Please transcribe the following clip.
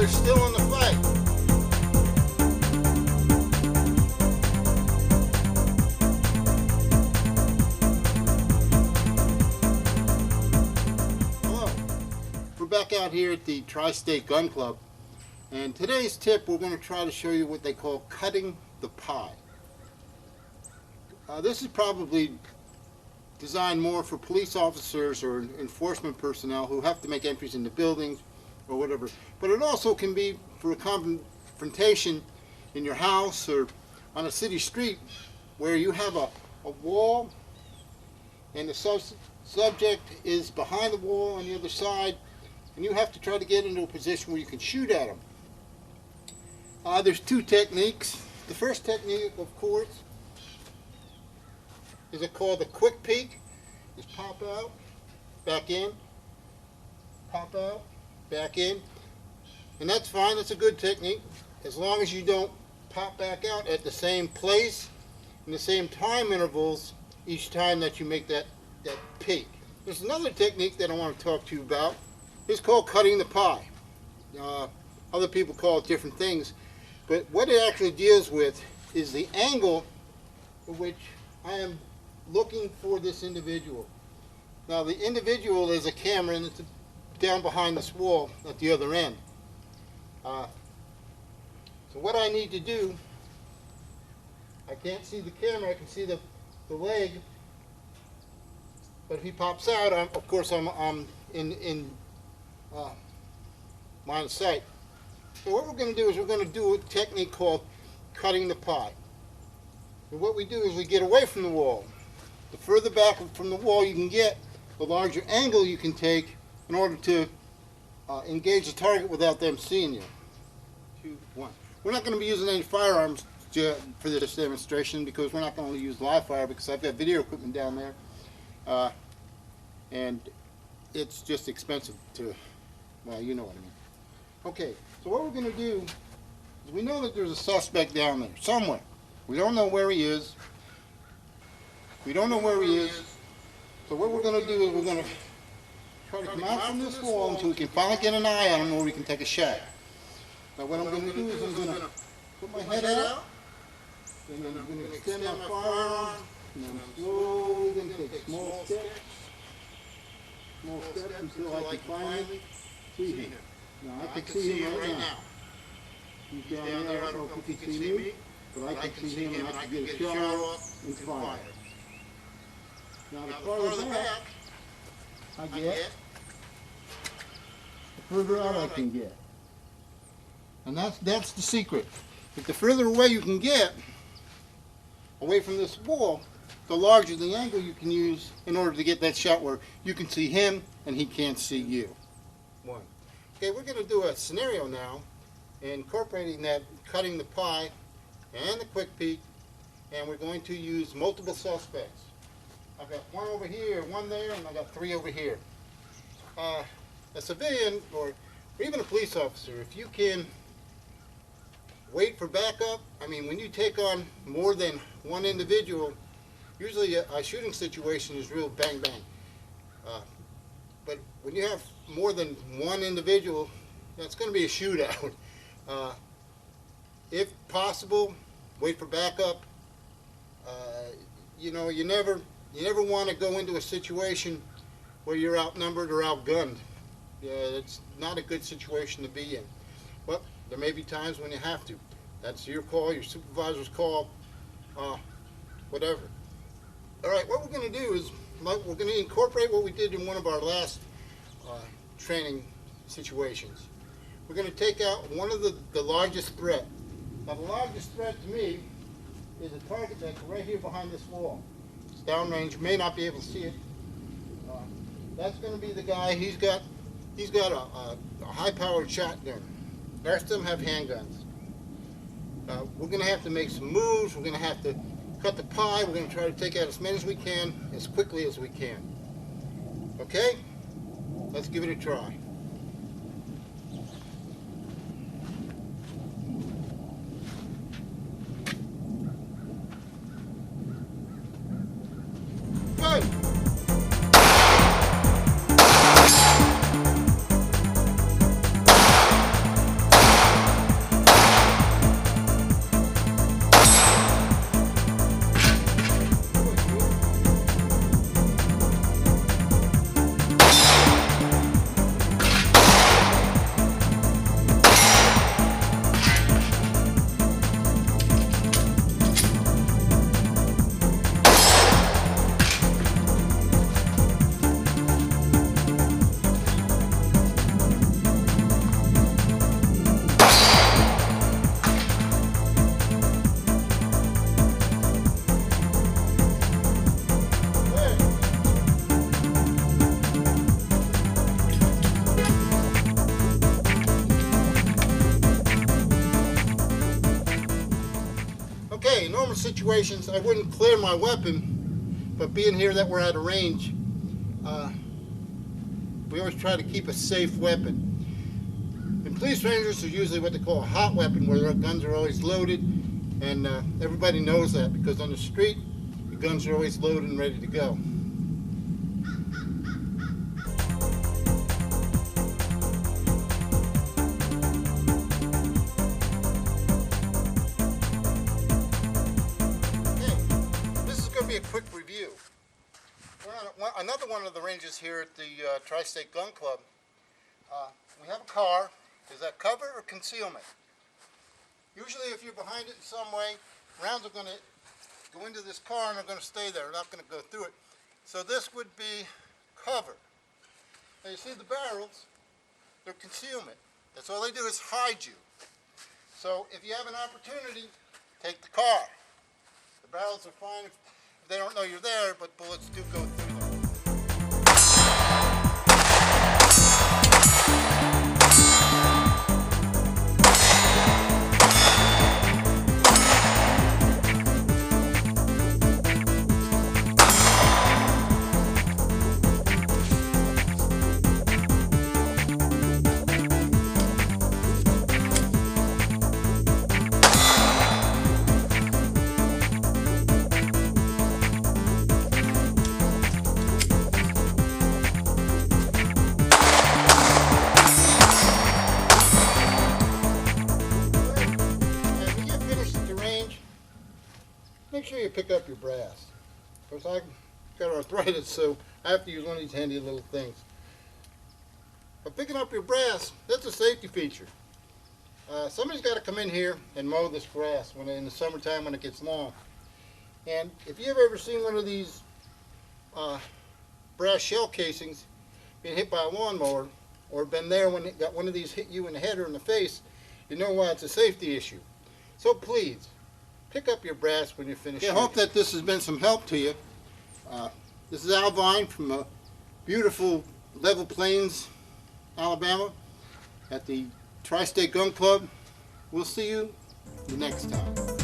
they're still in the fight. Hello, we're back out here at the Tri-State Gun Club, and today's tip we're going to try to show you what they call cutting the pie. This is probably designed more for police officers or enforcement personnel who have to make entries into buildings or whatever, but it also can be for a confrontation in your house or on a city street where you have a wall and the subject is behind the wall on the other side, and you have to try to get into a position where you can shoot at them. There's two techniques. The first technique, of course, is it called the quick peek. Just pop out, back in, pop out, back in, and that's fine. That's a good technique as long as you don't pop back out at the same place in the same time intervals each time that you make that peek. There's another technique that I want to talk to you about. It's called cutting the pie. Other people call it different things, but what it actually deals with is the angle at which I am looking for this individual. Now the individual is a camera and it's down behind this wall at the other end. So what I need to do, I can't see the camera, I can see the leg, but if he pops out, of course I'm in line of sight. So what we're going to do is we're going to do a technique called cutting the pie. And what we do is we get away from the wall. The further back from the wall you can get, the larger angle you can take in order to engage the target without them seeing you. 2, 1. We're not going to be using any firearms for this demonstration because we're not going to use live fire because I've got video equipment down there, and it's just expensive to, well, you know what I mean. Okay, so what we're going to do is we know that there's a suspect down there somewhere. We don't know where he is. We don't know where he is. So what we're going to do is we're going to try to come out from this wall until we can finally get an eye on him where we can take a shot. Now what I'm going to do is I'm going to put my head out, and I'm going to extend my firearm, and I'm slowly going to take small steps until I can finally see him. Now I can see him right now. He's down there. I don't know if you can see me, but I can see him and I can get a shot off and fire. Now the farther back I get, the further out I can get. And that's the secret. If the further away you can get, away from this wall, the larger the angle you can use in order to get that shot where you can see him and he can't see you. 1. Okay, we're going to do a scenario now, incorporating that cutting the pie and the quick peek, and we're going to use multiple suspects. I've got 1 over here, 1 there, and I've got 3 over here. A civilian or even a police officer, if you can wait for backup, I mean, when you take on more than 1 individual, usually a shooting situation is real bang bang. But when you have more than 1 individual, it's going to be a shootout. If possible, wait for backup. You know, you never want to go into a situation where you're outnumbered or outgunned. Yeah, it's not a good situation to be in. But there may be times when you have to. That's your call, your supervisor's call, whatever. All right, what we're going to do is we're going to incorporate what we did in one of our last training situations. We're going to take out one of the largest threat. Now the largest threat to me is a target that's right here behind this wall. It's downrange, you may not be able to see it. That's going to be the guy, he's got a high-powered shotgun. The rest of them have handguns. We're going to have to make some moves, we're going to have to cut the pie, we're going to try to take out as many as we can, as quickly as we can. Okay? Let's give it a try. Good. situations, I wouldn't clear my weapon, but being here that we're at a range, we always try to keep a safe weapon. And police rangers are usually what they call a hot weapon, where their guns are always loaded, and everybody knows that because on the street, the guns are always loaded and ready to go. A quick review. We're on another one of the ranges here at the Tri-State Gun Club. We have a car. Is that cover or concealment? Usually if you're behind it in some way, rounds are going to go into this car and they're going to stay there. They're not going to go through it. So this would be cover. Now you see the barrels, they're concealment. That's all they do is hide you. So if you have an opportunity, take the car. The barrels are fine if they don't know you're there, but bullets do go through them. Make sure you pick up your brass. Of course, I've got arthritis, so I have to use one of these handy little things. But picking up your brass, that's a safety feature. Somebody's got to come in here and mow this grass in the summertime when it gets long. And if you've ever seen one of these brass shell casings being hit by a lawnmower, or been there when it got one of these hit you in the head or in the face, you know why it's a safety issue. So please, pick up your brass when you're finished. I hope that this has been some help to you. This is Al Vine from beautiful Level Plains, Alabama at the Tri-State Gun Club. We'll see you the next time.